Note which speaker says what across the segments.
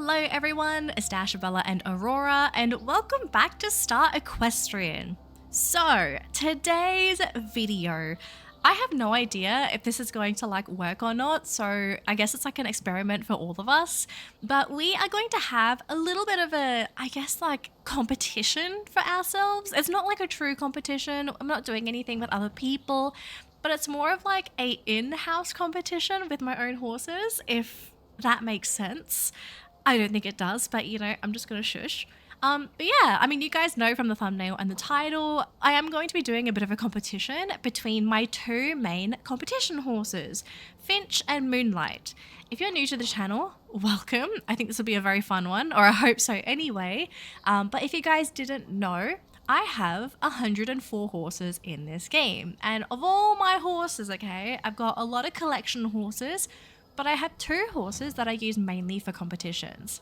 Speaker 1: Hello everyone, it's Dashabella and Aurora, and welcome back to Start Equestrian. So, today's video, I have no idea if this is going to work or not, so I guess it's an experiment for all of us, but we are going to have a little bit of a, competition for ourselves. It's not a true competition, I'm not doing anything with other people, but it's more of a in-house competition with my own horses, if that makes sense. I don't think it does, but I'm just gonna shush. But yeah, I mean, you guys know from the thumbnail and the title, I am going to be doing a bit of a competition between my two main competition horses, Finch and Moonlight. If you're new to the channel, welcome. I think this will be a very fun one, or I hope so anyway. But if you guys didn't know, I have 104 horses in this game. And of all my horses, okay, I've got a lot of collection horses, but I have two horses that I use mainly for competitions.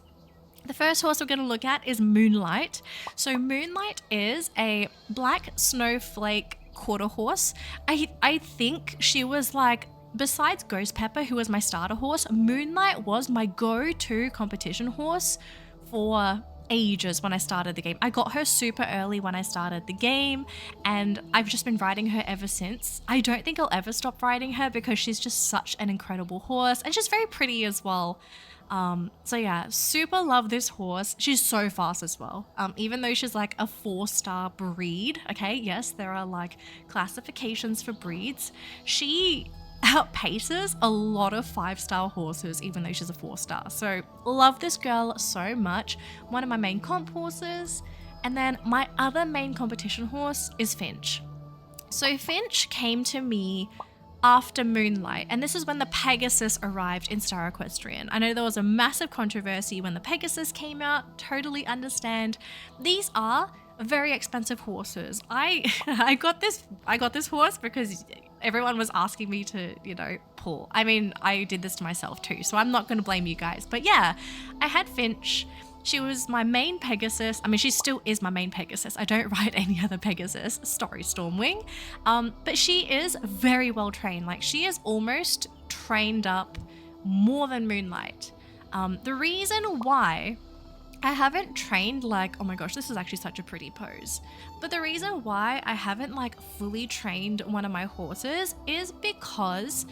Speaker 1: The first horse we're going to look at is Moonlight. So Moonlight is a black snowflake quarter horse. I think she was besides Ghost Pepper, who was my starter horse, Moonlight was my go-to competition horse for ages when I started the game. I got her super early when I started the game, and I've just been riding her ever since. I don't think I'll ever stop riding her because she's just such an incredible horse, and she's very pretty as well. So yeah, super love this horse. She's so fast as well. Even though she's a 4-star breed, okay, yes, there are classifications for breeds. She outpaces a lot of 5-star horses, even though she's a 4-star. So love this girl so much. One of my main comp horses. And then my other main competition horse is Finch. So Finch came to me after Moonlight, and this is when the Pegasus arrived in Star Equestrian. I know there was a massive controversy when the Pegasus came out, totally understand. These are very expensive horses. I got this horse because everyone was asking me to, pull. I mean, I did this to myself too, so I'm not going to blame you guys. But yeah, I had Finch. She was my main Pegasus. I mean, she still is my main Pegasus. I don't ride any other Pegasus. Sorry, Stormwing. But she is very well trained. She is almost trained up more than Moonlight. The reason why I haven't trained oh my gosh, this is actually such a pretty pose. But the reason why I haven't fully trained one of my horses is because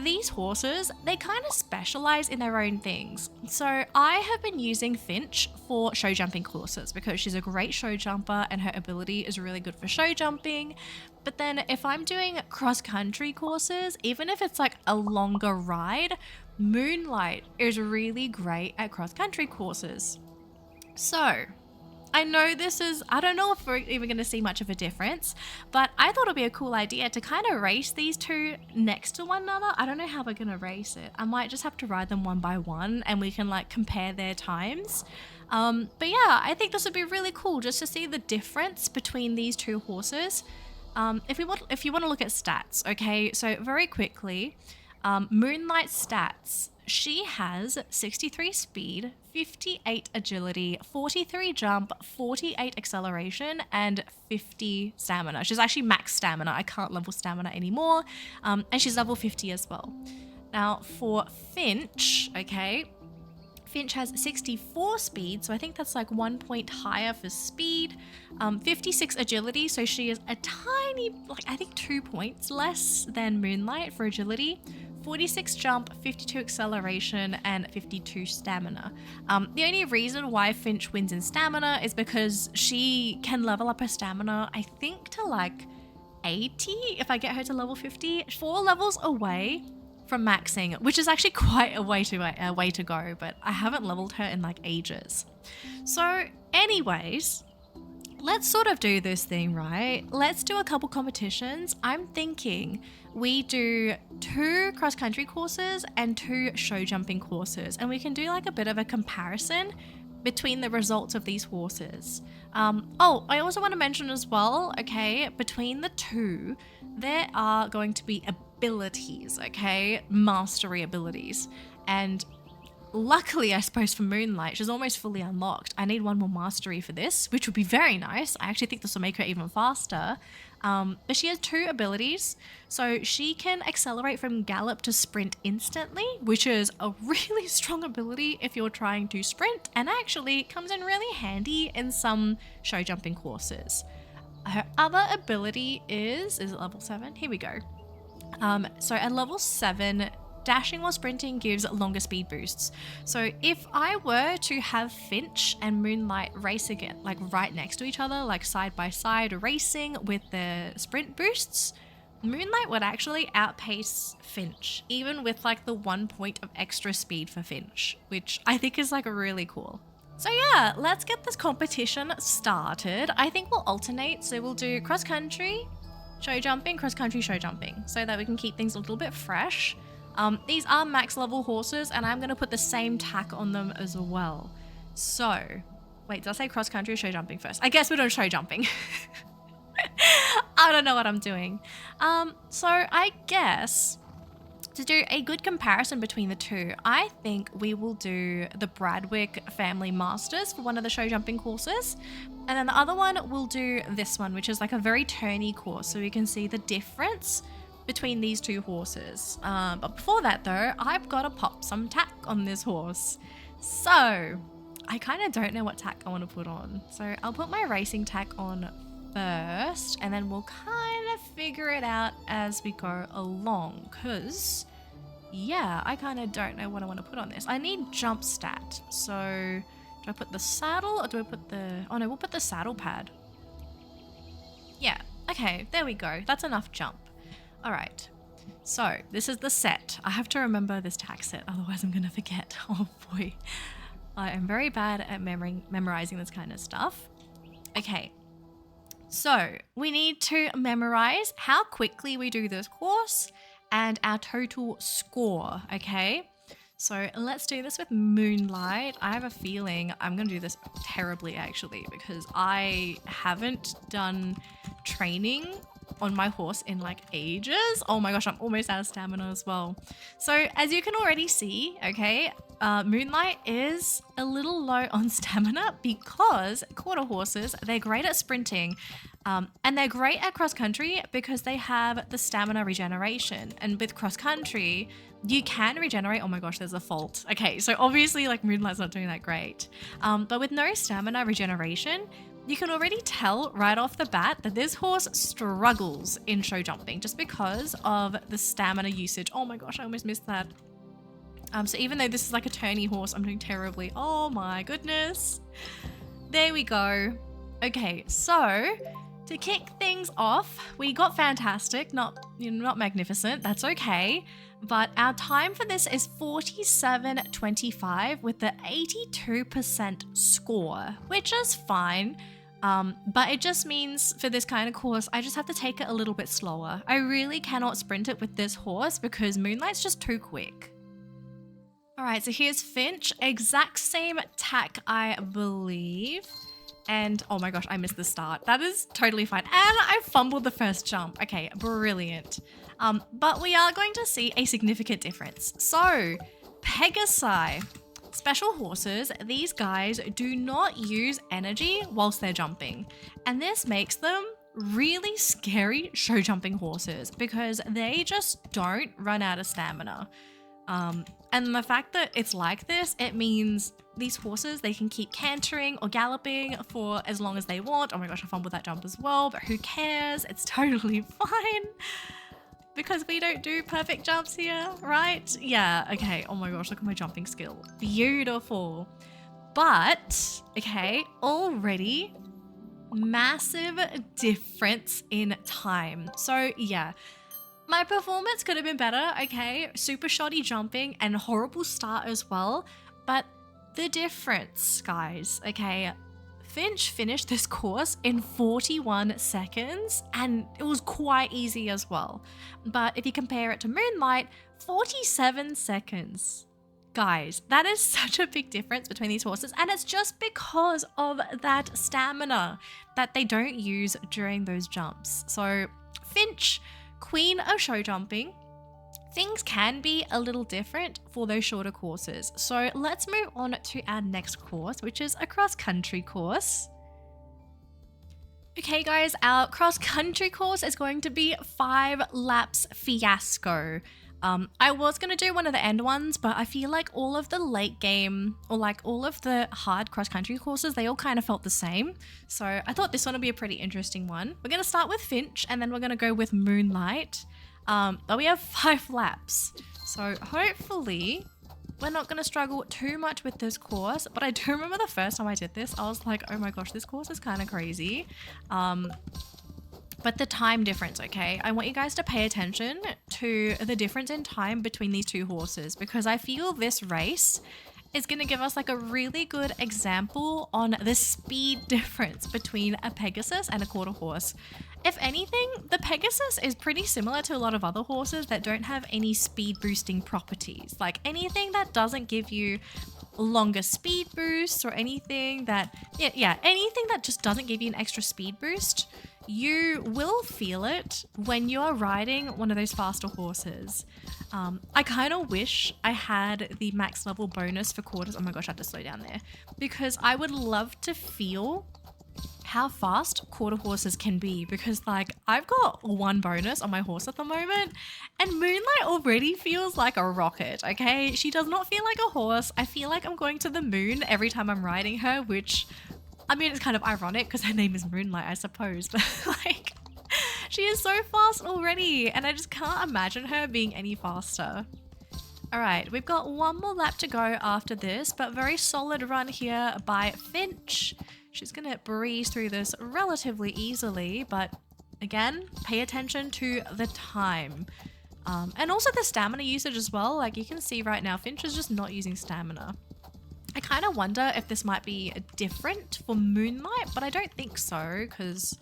Speaker 1: these horses, they kind of specialize in their own things. So I have been using Finch for show jumping courses because she's a great show jumper and her ability is really good for show jumping. But then if I'm doing cross country courses, even if it's a longer ride, Moonlight is really great at cross country courses. So I know I don't know if we're even going to see much of a difference, but I thought it'd be a cool idea to kind of race these two next to one another. I don't know how we're going to race it. I might just have to ride them one by one and we can compare their times. But yeah, I think this would be really cool just to see the difference between these two horses. If you want to look at stats, okay, so very quickly, Moonlight stats. She has 63 speed, 58 agility, 43 jump, 48 acceleration, and 50 stamina. She's actually max stamina. I can't level stamina anymore. And she's level 50 as well. Now for Finch, okay, Finch has 64 speed, so I think that's 1 point higher for speed. 56 agility, so she is a tiny, I think 2 points less than Moonlight for agility. 46 jump, 52 acceleration, and 52 stamina. The only reason why Finch wins in stamina is because she can level up her stamina, I think, to 80 if I get her to level 50. 4 levels away from maxing, which is actually quite a way to go, but I haven't leveled her in ages. So anyways, let's sort of do this thing, right? Let's do a couple competitions. I'm thinking we do 2 cross-country courses and 2 show jumping courses, and we can do a bit of a comparison between the results of these horses. Oh, I also want to mention as well, okay, between the two, there are going to be abilities, okay, mastery abilities. And luckily, I suppose for Moonlight, she's almost fully unlocked. I need one more mastery for this, which would be very nice. I actually think this will make her even faster. But she has 2 abilities. So she can accelerate from gallop to sprint instantly, which is a really strong ability if you're trying to sprint, and actually comes in really handy in some show jumping courses. Her other ability is it level 7? Here we go. So at level 7, dashing while sprinting gives longer speed boosts. So if I were to have Finch and Moonlight race again, like right next to each other, like side by side racing with the sprint boosts, Moonlight would actually outpace Finch, even with like the 1 point of extra speed for Finch, which I think is like really cool. So yeah, let's get this competition started. I think we'll alternate. So we'll do cross country, show jumping, cross country, show jumping, so that we can keep things a little bit fresh. These are max level horses, and I'm going to put the same tack on them as well. So, wait, did I say cross country or show jumping first? I guess we're doing show jumping. I don't know what I'm doing. So I guess to do a good comparison between the two, I think we will do the Bradwick Family Masters for one of the show jumping courses. And then the other one, we'll do this one, which is like a very turny course, so we can see the difference between these 2 horses. But before that though, I've got to pop some tack on this horse. So I kind of don't know what tack I want to put on. So I'll put my racing tack on first, and then we'll kind of figure it out as we go along, because yeah, I kind of don't know what I want to put on this. I need jump stat. So do I put the saddle or do I put the, oh no, we'll put the saddle pad. Yeah, okay, there we go. That's enough jump. All right, so this is the set. I have to remember this tack set, otherwise I'm gonna forget. Oh boy, I am very bad at memorizing this kind of stuff. Okay, so we need to memorize how quickly we do this course and our total score, okay? So let's do this with Moonlight. I have a feeling I'm gonna do this terribly actually, because I haven't done training on my horse in like ages. Oh my gosh, I'm almost out of stamina as well. So as you can already see, okay, Moonlight is a little low on stamina because quarter horses, they're great at sprinting, and they're great at cross country because they have the stamina regeneration. And with cross country, you can regenerate. Oh my gosh, there's a fault. Okay, so obviously like Moonlight's not doing that great. But with no stamina regeneration, you can already tell right off the bat that this horse struggles in show jumping just because of the stamina usage. Oh my gosh, I almost missed that. So even though this is like a turny horse, I'm doing terribly. Oh my goodness. There we go. Okay, so to kick things off, we got fantastic, not magnificent. That's okay. But our time for this is 47.25 with the 82% score, which is fine. But it just means for this kind of course, I just have to take it a little bit slower. I really cannot sprint it with this horse because Moonlight's just too quick. All right, so here's Finch, exact same tack, I believe. And oh my gosh, I missed the start. That is totally fine. And I fumbled the first jump. Okay, brilliant. But we are going to see a significant difference. So Pegasi, special horses, these guys do not use energy whilst they're jumping. And this makes them really scary show jumping horses because they just don't run out of stamina. And the fact that it's like this, it means these horses, they can keep cantering or galloping for as long as they want. Oh my gosh, I fumbled that jump as well, but who cares? It's totally fine because we don't do perfect jumps here, right? Yeah, okay. Oh my gosh, look at my jumping skill. Beautiful. But, okay, already massive difference in time. So yeah, my performance could have been better, okay? Super shoddy jumping and horrible start as well. But the difference, guys, okay? Finch finished this course in 41 seconds and it was quite easy as well. But if you compare it to Moonlight, 47 seconds. Guys, that is such a big difference between these horses, and it's just because of that stamina that they don't use during those jumps. So Finch, queen of show jumping, things can be a little different for those shorter courses. So let's move on to our next course, which is a cross-country course. Okay guys, our cross-country course is going to be 5 laps fiasco. I was going to do one of the end ones, but I feel like all of the late game or like all of the hard cross-country courses, they all kind of felt the same. So I thought this one would be a pretty interesting one. We're going to start with Finch and then we're going to go with Moonlight. But we have 5 laps. So hopefully we're not going to struggle too much with this course. But I do remember the first time I did this, I was like, oh my gosh, this course is kind of crazy. But the time difference, okay? I want you guys to pay attention to the difference in time between these 2 horses because I feel this race is going to give us like a really good example on the speed difference between a Pegasus and a quarter horse. If anything, the Pegasus is pretty similar to a lot of other horses that don't have any speed boosting properties. Like anything that doesn't give you longer speed boosts or anything that, anything that just doesn't give you an extra speed boost, you will feel it when you are riding one of those faster horses. I kind of wish I had the max level bonus for quarters. Oh my gosh, I have to slow down there because I would love to feel how fast quarter horses can be because like I've got 1 bonus on my horse at the moment and Moonlight already feels like a rocket, okay? She does not feel like a horse. I feel like I'm going to the moon every time I'm riding her, which I mean, it's kind of ironic because her name is Moonlight, I suppose, but like she is so fast already and I just can't imagine her being any faster. All right, we've got 1 more lap to go after this, but very solid run here by Finch. She's going to breeze through this relatively easily, but again, pay attention to the time. And also the stamina usage as well. Like you can see right now, Finch is just not using stamina. I kind of wonder if this might be different for Moonlight, but I don't think so because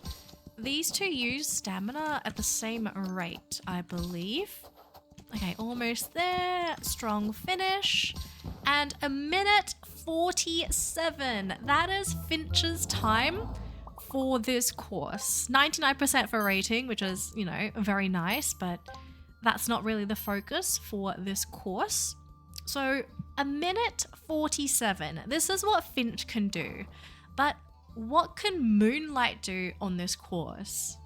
Speaker 1: these 2 use stamina at the same rate, I believe. Okay, almost there. Strong finish. And 1:47. That is Finch's time for this course. 99% for rating, which is, you know, very nice, but that's not really the focus for this course. So 1:47. This is what Finch can do. But what can Moonlight do on this course?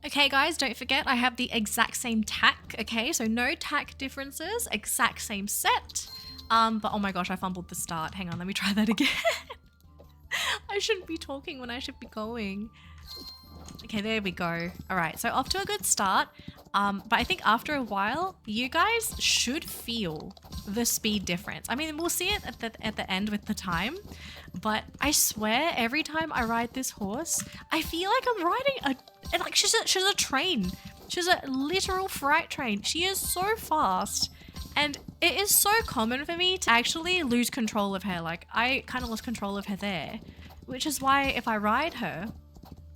Speaker 1: Okay guys, don't forget I have the exact same tack, okay? So no tack differences, exact same set. But oh my gosh, I fumbled the start. Hang on, let me try that again. I shouldn't be talking when I should be going. Okay, there we go. All right, so off to a good start. But I think after a while, you guys should feel the speed difference. I mean, we'll see it at the end with the time, but I swear every time I ride this horse, I feel like I'm riding like she's a train. She's a literal freight train. She is so fast. And it is so common for me to actually lose control of her. Like I kind of lost control of her there, which is why if I ride her,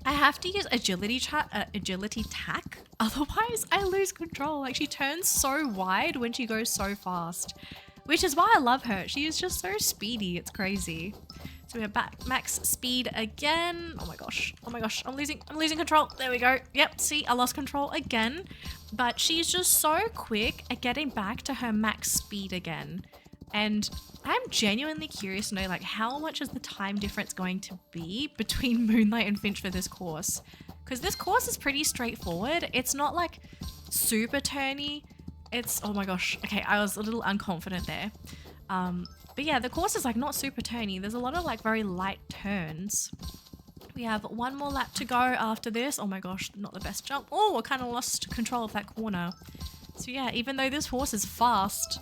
Speaker 1: I have to use agility tack. Otherwise I lose control. Like she turns so wide when she goes so fast, which is why I love her. She is just so speedy. It's crazy. So we're back max speed again. Oh my gosh. Oh my gosh. I'm losing control. There we go. Yep. See, I lost control again, but she's just so quick at getting back to her max speed again. And I'm genuinely curious to know like how much is the time difference going to be between Moonlight and Finch for this course? Because this course is pretty straightforward. It's not like super turny. It's, oh my gosh. Okay, I was a little unconfident there. But yeah, the course is like not super turny. There's a lot of like very light turns. We have 1 more lap to go after this. Oh my gosh, not the best jump. Oh, I kind of lost control of that corner. So yeah, even though this horse is fast,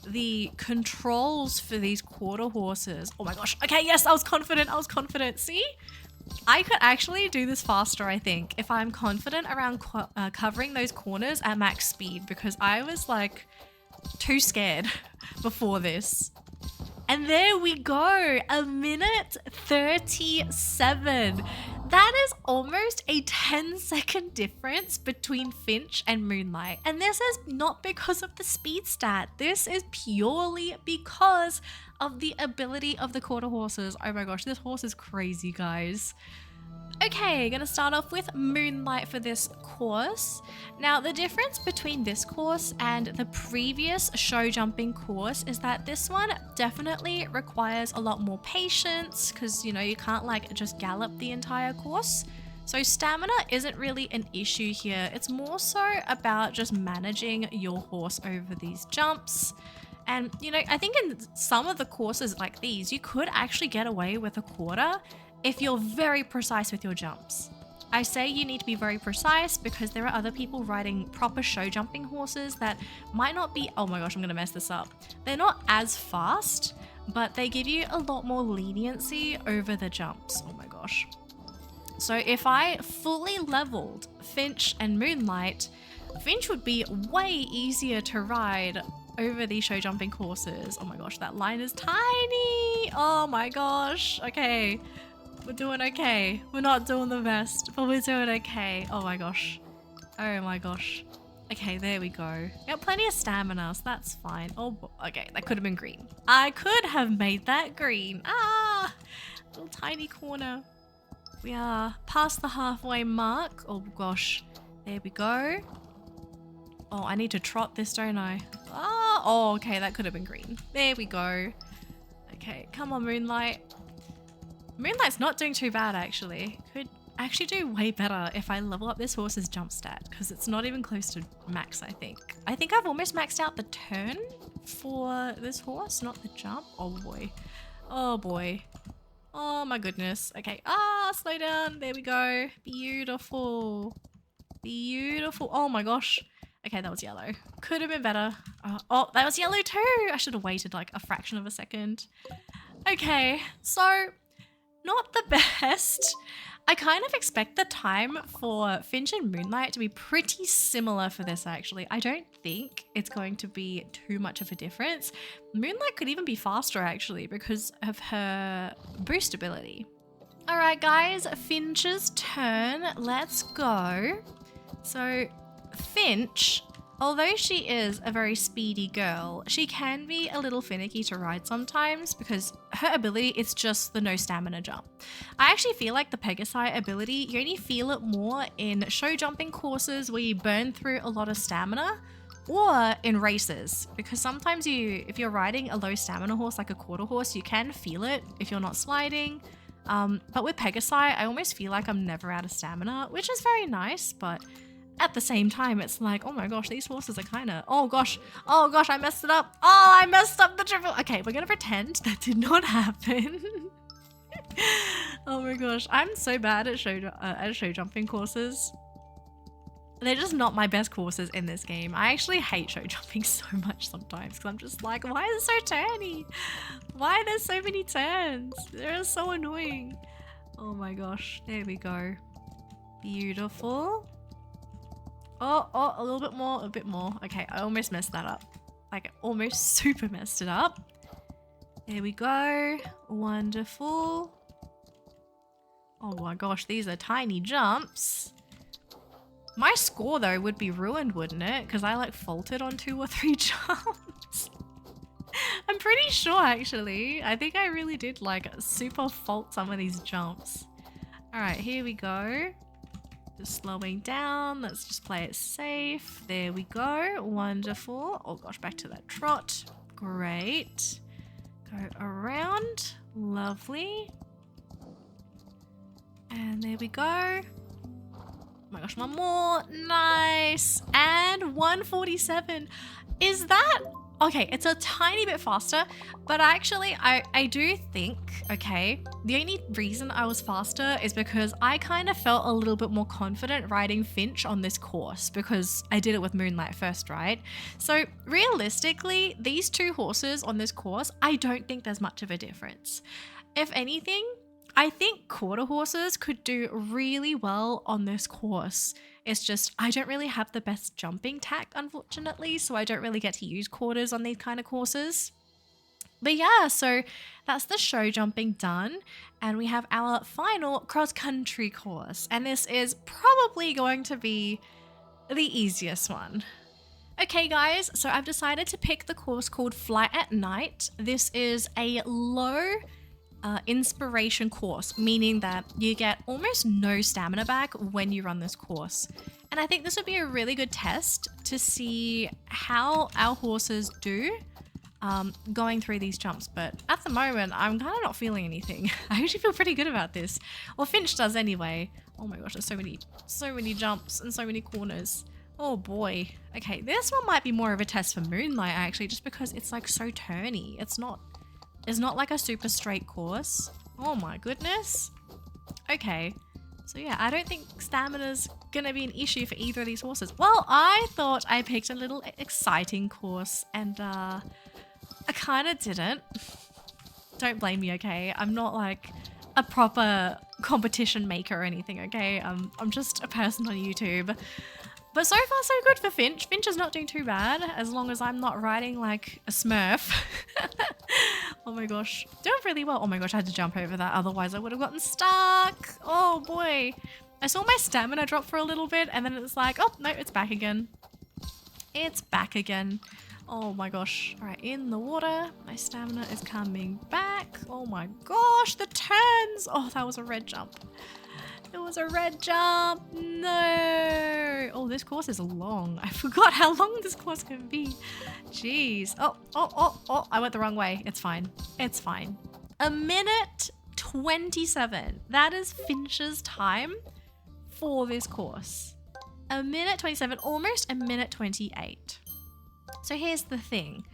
Speaker 1: the controls for these quarter horses. Oh my gosh. Okay, yes, I was confident. See? I could actually do this faster, I think, if I'm confident around covering those corners at max speed because I was like too scared before this. And there we go, 1:37. That is almost a 10-second difference between Finch and Moonlight. And this is not because of the speed stat. This is purely because of the ability of the quarter horses. Oh my gosh, this horse is crazy, guys. Okay, gonna start off with Moonlight for this course. Now, the difference between this course and the previous show jumping course is that this one definitely requires a lot more patience because, you know, you can't like just gallop the entire course. So stamina isn't really an issue here. It's more so about just managing your horse over these jumps. And, you know, I think in some of the courses like these, you could actually get away with a quarter if you're very precise with your jumps. I say you need to be very precise because there are other people riding proper show jumping horses that might not be, oh my gosh, I'm gonna mess this up. They're not as fast, but they give you a lot more leniency over the jumps. Oh my gosh. So if I fully leveled Finch and Moonlight, Finch would be way easier to ride over these show jumping courses. Oh my gosh, that line is tiny. Oh my gosh. Okay. We're doing okay. We're not doing the best, but we're doing okay. Oh my gosh. Oh my gosh. Okay, there we go. Got plenty of stamina, so that's fine. Oh, okay, that could have been green. I could have made that green. Ah, little tiny corner. We are past the halfway mark. Oh gosh, there we go. Oh, I need to trot this, don't I? Oh, okay, that could have been green. There we go. Okay, come on, Moonlight. Moonlight's not doing too bad, actually. Could actually do way better if I level up this horse's jump stat, because it's not even close to max, I think. I think I've almost maxed out the turn for this horse, not the jump. Oh boy. Oh boy. Oh my goodness. Okay. Slow down. There we go. Beautiful. Beautiful. Oh my gosh. Okay, that was yellow. Could have been better. Oh, that was yellow too. I should have waited like a fraction of a second. Okay, so not the best. I kind of expect the time for Finch and Moonlight to be pretty similar for this actually. I don't think it's going to be too much of a difference. Moonlight could even be faster actually because of her boost ability. All right guys, Finch's turn. Let's go. So Finch, although she is a very speedy girl, she can be a little finicky to ride sometimes because her ability is just the no stamina jump. I actually feel like the Pegasi ability, you only feel it more in show jumping courses where you burn through a lot of stamina or in races because sometimes if you're riding a low stamina horse like a quarter horse, you can feel it if you're not sliding. But with Pegasi, I almost feel like I'm never out of stamina, which is very nice, but at the same time, it's like, oh my gosh, these horses are kind of, oh gosh, I messed it up. Oh, I messed up the triple. Okay, we're gonna pretend that did not happen. Oh my gosh, I'm so bad at show jumping courses. They're just not my best courses in this game. I actually hate show jumping so much sometimes because I'm just like, why is it so turny? Why are there so many turns? They're so annoying. Oh my gosh, there we go. Beautiful. Oh, a little bit more, a bit more. Okay, I almost messed that up. Like, almost super messed it up. There we go. Wonderful. Oh my gosh, these are tiny jumps. My score, though, would be ruined, wouldn't it? Because I, like, faulted on 2 or 3 jumps. I'm pretty sure, actually. I think I really did, like, super fault some of these jumps. All right, here we go. Just slowing down. Let's just play it safe. There we go. Wonderful. Oh gosh, back to that trot. Great. Go around. Lovely. And there we go. Oh my gosh, one more. Nice. And 147. Is that... Okay, it's a tiny bit faster, but actually I do think, okay, the only reason I was faster is because I kind of felt a little bit more confident riding Finch on this course because I did it with Moonlight first, right? So realistically, these 2 horses on this course, I don't think there's much of a difference. If anything, I think quarter horses could do really well on this course. It's just, I don't really have the best jumping tact, unfortunately, so I don't really get to use quarters on these kind of courses. But yeah, so that's the show jumping done, and we have our final cross-country course, and this is probably going to be the easiest one. Okay guys, so I've decided to pick the course called Flight at Night. This is a low inspiration course, meaning that you get almost no stamina back when you run this course. And I think this would be a really good test to see how our horses do going through these jumps. But at the moment, I'm kind of not feeling anything. I actually feel pretty good about this. Well, Finch does anyway. Oh my gosh, there's so many jumps and so many corners. Oh boy. Okay, this one might be more of a test for Moonlight actually, just because it's like so turny. It's not like a super straight course. Oh my goodness. Okay. So yeah, I don't think stamina's gonna be an issue for either of these horses. Well, I thought I picked a little exciting course and I kind of didn't. Don't blame me, okay? I'm not like a proper competition maker or anything, okay? I'm just a person on YouTube. But so far so good for Finch. Finch is not doing too bad as long as I'm not riding like a smurf. Oh my gosh. Doing really well. Oh my gosh, I had to jump over that. Otherwise I would have gotten stuck. Oh boy. I saw my stamina drop for a little bit and then it's like, oh no, it's back again. It's back again. Oh my gosh. All right, in the water. My stamina is coming back. Oh my gosh, the turns. Oh, that was a red jump. It was a red jump. No. Oh, this course is long. I forgot how long this course can be. Jeez. Oh, I went the wrong way. It's fine. It's fine. 1:27. That is Finch's time for this course. 1:27, almost 1:28. So here's the thing.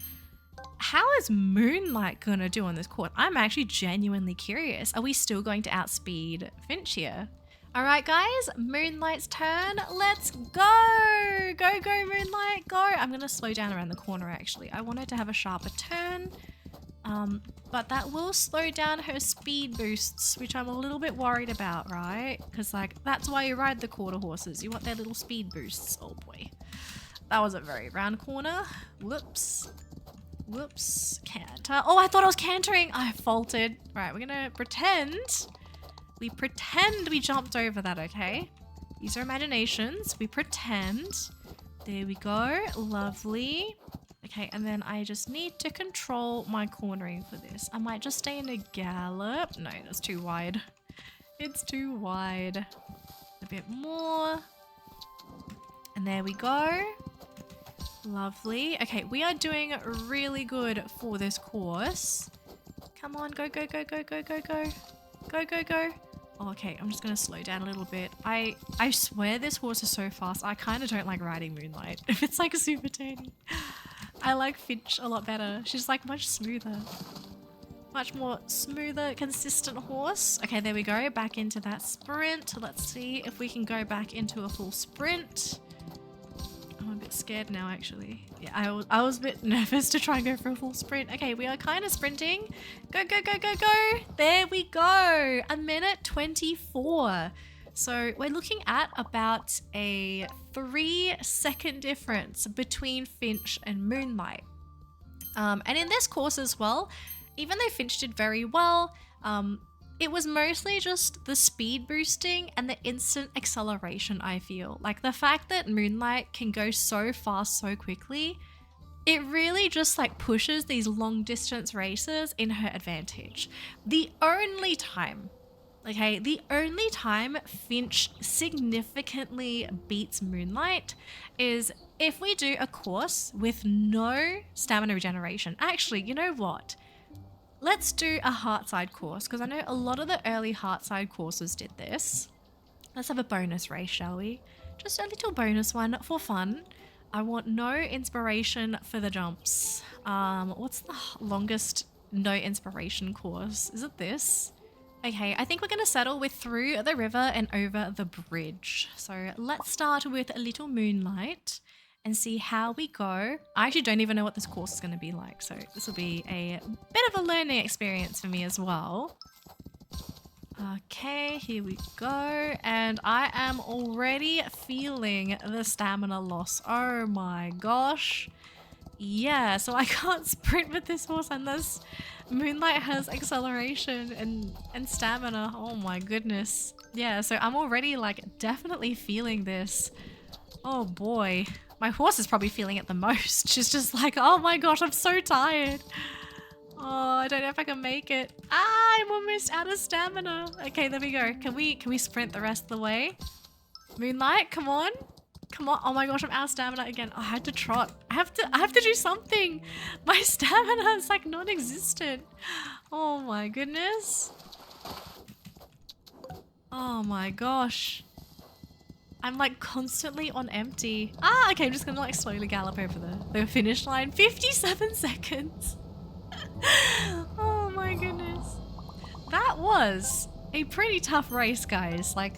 Speaker 1: How is Moonlight gonna do on this course? I'm actually genuinely curious. Are we still going to outspeed Finch here? All right, guys, Moonlight's turn. Let's go. Go, Moonlight, go. I'm gonna slow down around the corner actually. I wanted to have a sharper turn, but that will slow down her speed boosts, which I'm a little bit worried about, right? Because like, that's why you ride the quarter horses. You want their little speed boosts. Oh boy. That was a very round corner. Whoops. Whoops. Canter. Oh, I thought I was cantering. I faulted. Right, we're gonna pretend. We pretend we jumped over that, okay? These are imaginations. We pretend. There we go. Lovely. Okay, and then I just need to control my cornering for this. I might just stay in a gallop. No, that's too wide. It's too wide. A bit more. And there we go. Lovely. Okay, we are doing really good for this course. Come on, go. Go. Oh, okay, I'm just gonna slow down a little bit. I swear this horse is so fast. I kind of don't like riding Moonlight if it's like a super turny. I like Finch a lot better. She's like much smoother. Much more smoother, consistent horse. Okay, there we go. Back into that sprint. Let's see if we can go back into a full sprint. I'm a bit scared now, actually. Yeah, I was a bit nervous to try and go for a full sprint. Okay, we are kind of sprinting. Go. There we go. 1:24. So we're looking at about a 3-second difference between Finch and Moonlight. And in this course as well, even though Finch did very well, it was mostly just the speed boosting and the instant acceleration, I feel. Like the fact that Moonlight can go so fast so quickly, it really just like pushes these long distance races in her advantage. The only time Finch significantly beats Moonlight is if we do a course with no stamina regeneration. Actually, you know what? Let's do a Heartside course, because I know a lot of the early Heartside courses did this. Let's have a bonus race, shall we? Just a little bonus one for fun. I want no inspiration for the jumps. What's the longest no inspiration course? Is it this? Okay, I think we're going to settle with through the river and over the bridge. So let's start with a little Moonlight and see how we go. I actually don't even know what this course is going to be like, so this will be a bit of a learning experience for me as well. Okay, here we go, and I am already feeling the stamina loss. Oh my gosh. Yeah, so I can't sprint with this horse unless Moonlight has acceleration and stamina. Oh my goodness. Yeah, so I'm already like definitely feeling this. Oh boy. My horse is probably feeling it the most. She's just like, oh my gosh, I'm so tired. Oh, I don't know if I can make it. Ah, I'm almost out of stamina. Okay, there we go. Can we sprint the rest of the way? Moonlight, come on. Come on. Oh my gosh, I'm out of stamina again. Oh, I had to trot. I have to do something. My stamina is like non-existent. Oh my goodness. Oh my gosh. I'm like constantly on empty. Ah, okay, I'm just gonna like slowly gallop over the finish line. 57 seconds. Oh my goodness. That was a pretty tough race, guys. Like,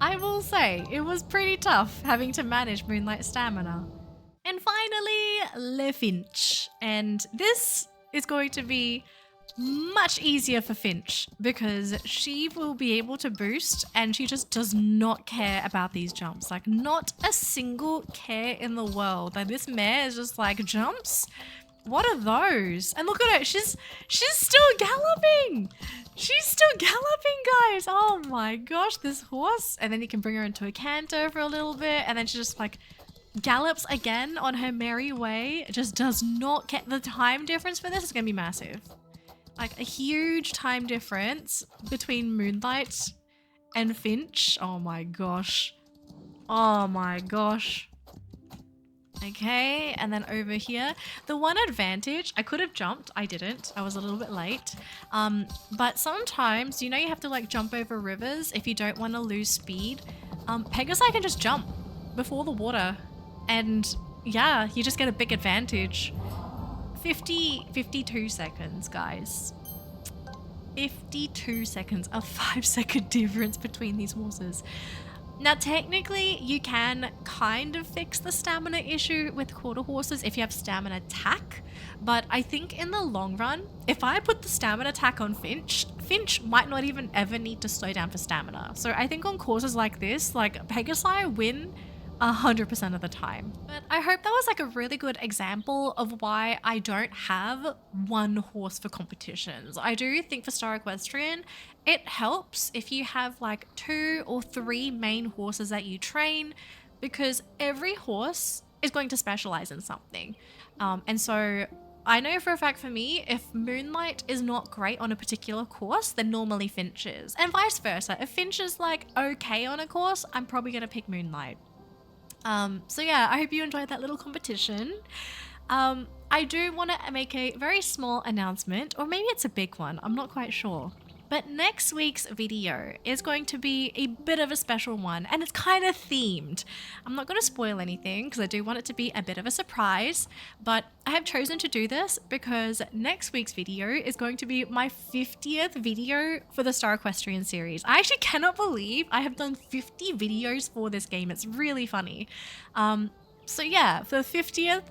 Speaker 1: I will say, it was pretty tough having to manage Moonlight stamina. And finally, Le Finch. And this is going to be much easier for Finch because she will be able to boost and she just does not care about these jumps. Like, not a single care in the world. Like, this mare is just like, jumps? What are those? And look at her, she's still galloping. She's still galloping, guys. Oh my gosh, this horse. And then you can bring her into a canter for a little bit and then she just like gallops again on her merry way. It just does not care. The time difference for this is gonna be massive. Like a huge time difference between Moonlight and Finch. Oh my gosh. Oh my gosh. Okay, and then over here, the one advantage, I could have jumped, I didn't, I was a little bit late. But sometimes, you know, you have to like jump over rivers if you don't want to lose speed. Pegasi can just jump before the water and yeah, you just get a big advantage. 52 seconds, guys. 52 seconds, a 5-second difference between these horses. Now, technically, you can kind of fix the stamina issue with quarter horses if you have stamina tack, but I think in the long run, if I put the stamina tack on Finch, Finch might not even ever need to slow down for stamina. So I think on courses like this, like Pegasi win 100% of the time. But I hope that was like a really good example of why I don't have one horse for competitions. I do think for Star Equestrian, it helps if you have like 2 or 3 main horses that you train because every horse is going to specialize in something. And so I know for a fact for me, if Moonlight is not great on a particular course, then normally Finch is. And vice versa. If Finch is like okay on a course, I'm probably going to pick Moonlight. So yeah, I hope you enjoyed that little competition. I do want to make a very small announcement, or maybe it's a big one, I'm not quite sure. But next week's video is going to be a bit of a special one and it's kind of themed. I'm not going to spoil anything because I do want it to be a bit of a surprise, but I have chosen to do this because next week's video is going to be my 50th video for the Star Equestrian series. I actually cannot believe I have done 50 videos for this game. It's really funny. So yeah, for the 50th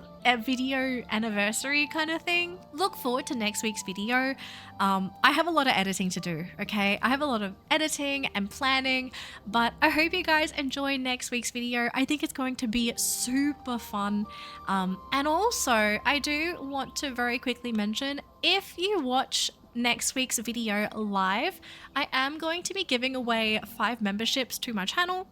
Speaker 1: video anniversary kind of thing, look forward to next week's video. I have a lot of editing to do, okay? I have a lot of editing and planning, but I hope you guys enjoy next week's video. I think it's going to be super fun. And also, I do want to very quickly mention, if you watch next week's video live, I am going to be giving away 5 memberships to my channel.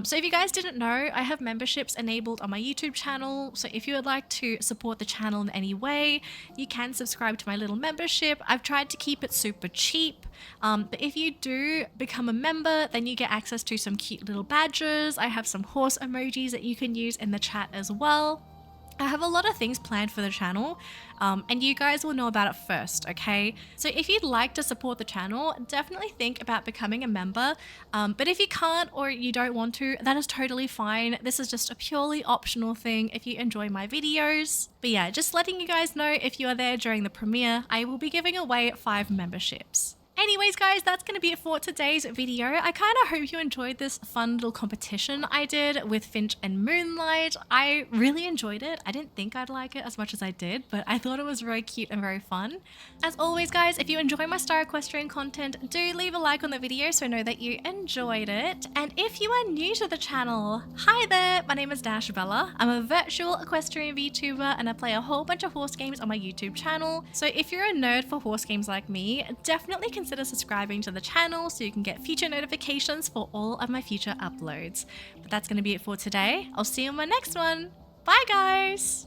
Speaker 1: So if you guys didn't know, I have memberships enabled on my YouTube channel. So if you would like to support the channel in any way, you can subscribe to my little membership. I've tried to keep it super cheap. But if you do become a member, then you get access to some cute little badges. I have some horse emojis that you can use in the chat as well. I have a lot of things planned for the channel, and you guys will know about it first, okay? So if you'd like to support the channel, definitely think about becoming a member. But if you can't or you don't want to, that is totally fine. This is just a purely optional thing if you enjoy my videos. But yeah, just letting you guys know, if you are there during the premiere, I will be giving away 5 memberships. Anyways, guys, that's going to be it for today's video. I kind of hope you enjoyed this fun little competition I did with Finch and Moonlight. I really enjoyed it. I didn't think I'd like it as much as I did, but I thought it was very cute and very fun. As always, guys, if you enjoy my Star Equestrian content, do leave a like on the video so I know that you enjoyed it. And if you are new to the channel, hi there, my name is Dashabella. I'm a virtual equestrian VTuber and I play a whole bunch of horse games on my YouTube channel. So if you're a nerd for horse games like me, definitely consider subscribing to the channel so you can get future notifications for all of my future uploads. But that's going to be it for today. I'll see you in my next one. Bye, guys!